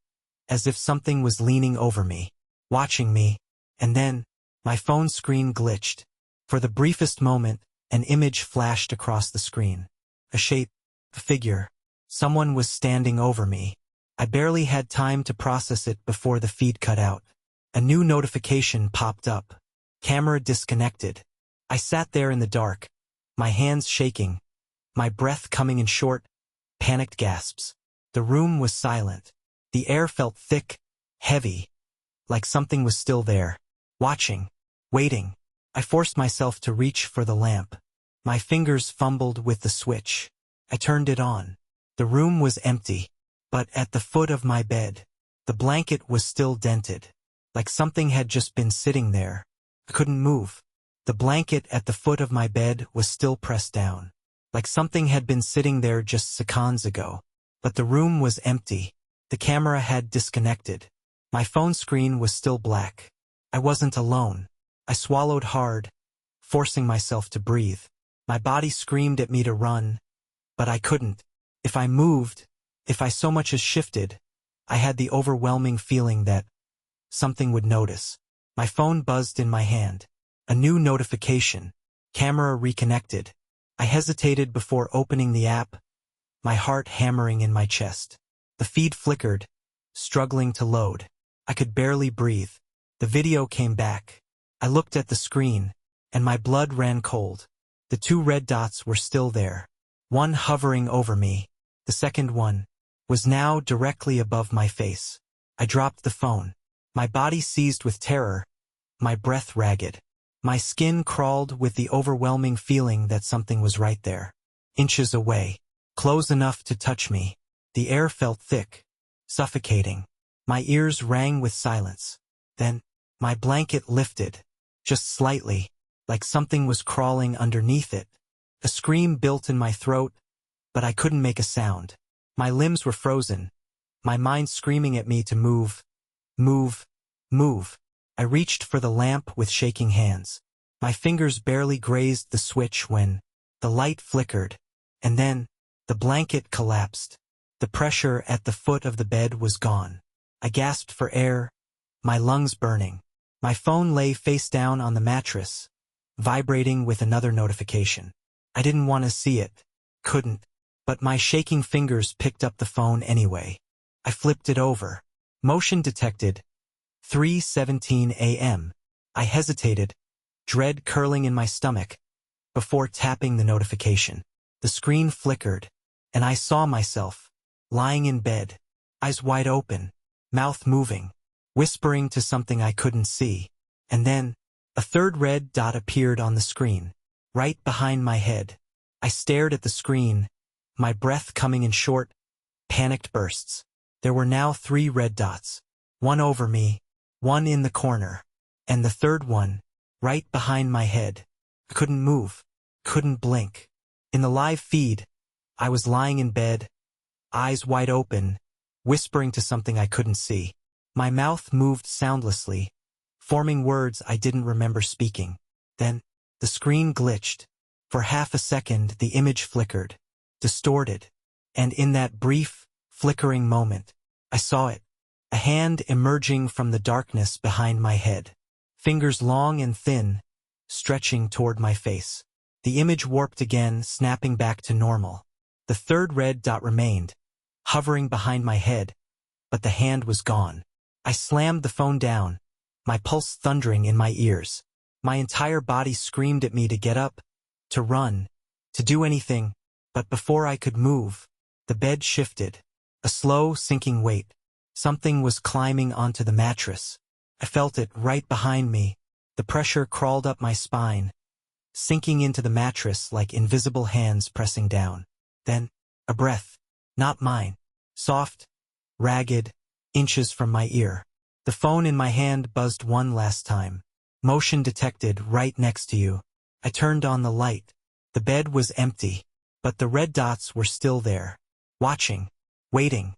as if something was leaning over me, watching me, and then, my phone screen glitched. For the briefest moment, an image flashed across the screen. A shape, a figure. Someone was standing over me. I barely had time to process it before the feed cut out. A new notification popped up. Camera disconnected. I sat there in the dark, my hands shaking, my breath coming in short, panicked gasps. The room was silent. The air felt thick, heavy, like something was still there, watching, waiting. I forced myself to reach for the lamp. My fingers fumbled with the switch. I turned it on. The room was empty, but at the foot of my bed, the blanket was still dented, like something had just been sitting there. I couldn't move. The blanket at the foot of my bed was still pressed down, like something had been sitting there just seconds ago. But the room was empty. The camera had disconnected. My phone screen was still black. I wasn't alone. I swallowed hard, forcing myself to breathe. My body screamed at me to run, but I couldn't. If I moved, if I so much as shifted, I had the overwhelming feeling that something would notice. My phone buzzed in my hand. A new notification. Camera reconnected. I hesitated before opening the app, my heart hammering in my chest. The feed flickered, struggling to load. I could barely breathe. The video came back. I looked at the screen, and my blood ran cold. The two red dots were still there, one hovering over me. The second one was now directly above my face. I dropped the phone. My body seized with terror, my breath ragged. My skin crawled with the overwhelming feeling that something was right there, inches away, close enough to touch me. The air felt thick, suffocating. My ears rang with silence. Then, my blanket lifted, just slightly, like something was crawling underneath it. A scream built in my throat, but I couldn't make a sound. My limbs were frozen, my mind screaming at me to move, move, move. I reached for the lamp with shaking hands. My fingers barely grazed the switch when the light flickered, and then the blanket collapsed. The pressure at the foot of the bed was gone. I gasped for air, my lungs burning. My phone lay face down on the mattress, vibrating with another notification. I didn't want to see it, couldn't, but my shaking fingers picked up the phone anyway. I flipped it over. Motion detected. 3:17 a.m. I hesitated, dread curling in my stomach, before tapping the notification. The screen flickered, and I saw myself, lying in bed, eyes wide open, mouth moving, whispering to something I couldn't see. And then, a third red dot appeared on the screen, right behind my head. I stared at the screen, my breath coming in short, panicked bursts. There were now 3 red dots, one over me, one in the corner, and the third one, right behind my head. I couldn't move, couldn't blink. In the live feed, I was lying in bed, eyes wide open, whispering to something I couldn't see. My mouth moved soundlessly, forming words I didn't remember speaking. Then, the screen glitched. For half a second the image flickered, distorted, and in that brief, flickering moment, I saw it. A hand emerging from the darkness behind my head. Fingers long and thin, stretching toward my face. The image warped again, snapping back to normal. The third red dot remained, hovering behind my head, but the hand was gone. I slammed the phone down, my pulse thundering in my ears. My entire body screamed at me to get up, to run, to do anything, but before I could move, the bed shifted. A slow, sinking weight. Something was climbing onto the mattress. I felt it right behind me. The pressure crawled up my spine, sinking into the mattress like invisible hands pressing down. Then, a breath. Not mine. Soft, ragged, inches from my ear. The phone in my hand buzzed one last time. Motion detected right next to you. I turned on the light. The bed was empty, but the red dots were still there. Watching. Waiting.